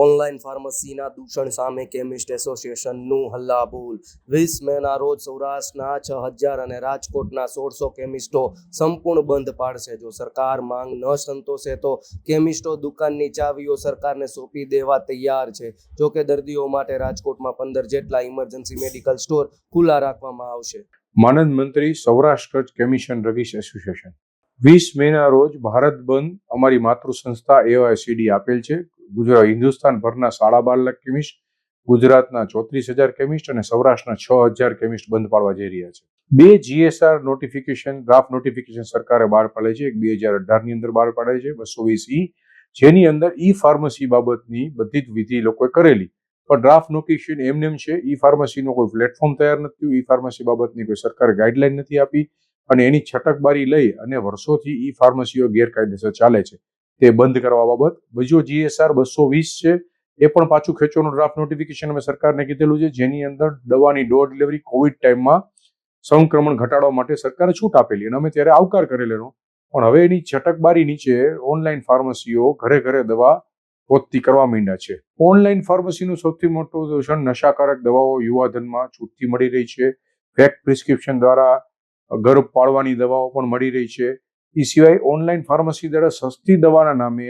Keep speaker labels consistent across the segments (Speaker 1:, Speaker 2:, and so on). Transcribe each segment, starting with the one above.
Speaker 1: Online ફાર્મસીના દૂષણ સામે chemist એસોસિએશનનું Halla Bol 20 મેના રોજ સૌરાષ્ટ્રના 6000 અને રાજકોટના 1600 કેમિસ્ટો સંપૂર્ણ બંધ પાડશે. જો સરકાર માંગ ન સંતોષે તો કેમિસ્ટો દુકાનની ચાવીઓ સરકારને સોંપી દેવા તૈયાર છે. જો કે દર્દીઓ માટે રાજકોટમાં 15 જેટલા ઇમરજન્સી મેડિકલ સ્ટોર ખુલ્લા રાખવામાં આવશે.
Speaker 2: માનદ મંત્રી સૌરાષ્ટ્ર કેમિશન રગીશ એસોસિએશન 20 મેના રોજ ભારત બંધ અમારી માતૃ સંસ્થા AICD આપેલ છે. ગુજરાત હિન્દુસ્તાનભરના 12.5 લાખ કેમિસ્ટ, ગુજરાતના 34,000 કેમિસ્ટ અને સૌરાષ્ટ્રના 6,000 કેમિસ્ટ બંધ પાડવા જઈ રહ્યા છે. 2 GSR નોટિફિકેશન ડ્રાફ્ટ નોટિફિકેશન સરકારે બહાર પાડે છે. એક 2018 ની અંદર બહાર પાડે છે 220E, જેની અંદર ઈ ફાર્મસી બાબતની બધી જ વિધિ લોકોએ કરેલી, પણ ડ્રાફ્ટ નોટિફિકેશન એમનેમ છે. ઈ ફાર્મસીનો કોઈ પ્લેટફોર્મ તૈયાર નથી થયું, ઈ ફાર્મસી બાબતની કોઈ સરકારે ગાઈડલાઈન નથી આપી અને એની છટકબારી લઈ અને વર્ષોથી ઈ ફાર્મસીઓ ગેરકાયદેસર ચાલે છે તે બંધ કરવા બાબત. બીજો GSR 220 છે, એ પણ પાછું ખેંચવાનું ડ્રાફ્ટ નોટિફિકેશન અમે સરકારને કીધેલું છે, જેની અંદર દવાની ડોર ડિલિવરી કોવિડ ટાઈમમાં સંક્રમણ ઘટાડવા માટે સરકારે છૂટ આપેલી અને અમે ત્યારે આવકાર કરેલો. પણ હવે એની છટકબારી નીચે ઓનલાઈન ફાર્મસીઓ ઘરે ઘરે દવા પહોંચતી કરવા માંડ્યા છે. ઓનલાઈન ફાર્મસીનું સૌથી મોટું દૂષણ નશાકારક દવાઓ યુવાધનમાં છૂટથી મળી રહી છે. ફેક પ્રિસ્ક્રિપ્શન દ્વારા ગર્ભ પાળવાની દવાઓ પણ મળી રહી છે. એ સિવાય ઓનલાઈન ફાર્મસી દ્વારા સસ્તી દવાના નામે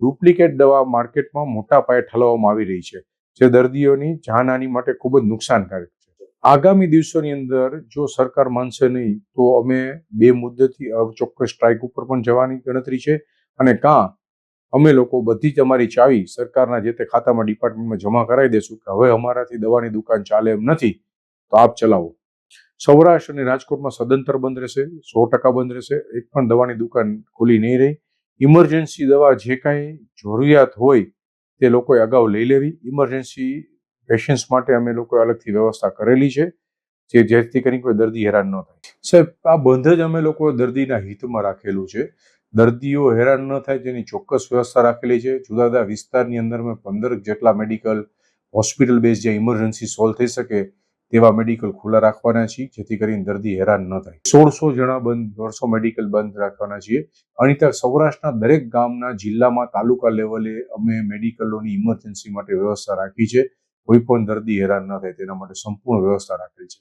Speaker 2: ડુપ્લિકેટ દવા માર્કેટમાં મોટા પાયે ઠલવવામાં આવી રહી છે, જે દર્દીઓની જાનહાની માટે ખૂબ જ નુકસાનકારક છે. આગામી દિવસોની અંદર જો સરકાર માનશે નહીં તો અમે 2 મુદ્દતથી ચોક્કસ સ્ટ્રાઇક ઉપર પણ જવાની ગણતરી છે અને અમે લોકો બધી જ અમારી ચાવી સરકારના જે તે ખાતામાં ડિપાર્ટમેન્ટમાં જમા કરાવી દેશું કે હવે અમારાથી દવાની દુકાન ચાલે એમ નથી, તો આપ ચલાવો. સૌરાષ્ટ્ર અને રાજકોટમાં સદંતર બંધ રહેશે, 100% બંધ રહેશે. એક પણ દવાની દુકાન ખુલ્લી નહીં રહી. ઇમરજન્સી દવા જે કાંઈ જરૂરિયાત હોય તે લોકોએ અગાઉ લઈ લેવી. ઇમરજન્સી પેશન્ટ્સ માટે અમે લોકોએ અલગથી વ્યવસ્થા કરેલી છે, જેથી કરીને કોઈ દર્દી હેરાન ન થાય. સાહેબ, આ બંધ જ અમે લોકો દર્દીના હિતમાં રાખેલું છે. દર્દીઓ હેરાન ન થાય તેની ચોક્કસ વ્યવસ્થા રાખેલી છે. જુદા જુદા વિસ્તારની અંદર અમે 15 જેટલા મેડિકલ હોસ્પિટલ બેઝ જ્યાં ઇમરજન્સી સોલ્વ થઈ શકે તેવા મેડિકલ ખુલ્લા રાખવાના છીએ, જેથી કરીને દર્દી હેરાન ન થાય. 1600 જણા બંધ, 150 મેડિકલ બંધ રાખવાના છીએ. અને ત્યાં સૌરાષ્ટ્રના દરેક ગામના, જિલ્લામાં, તાલુકા લેવલે અમે મેડિકલોની ઇમરજન્સી માટે વ્યવસ્થા રાખી છે. કોઈ પણ દર્દી હેરાન ન થાય તેના માટે સંપૂર્ણ વ્યવસ્થા રાખેલી છે.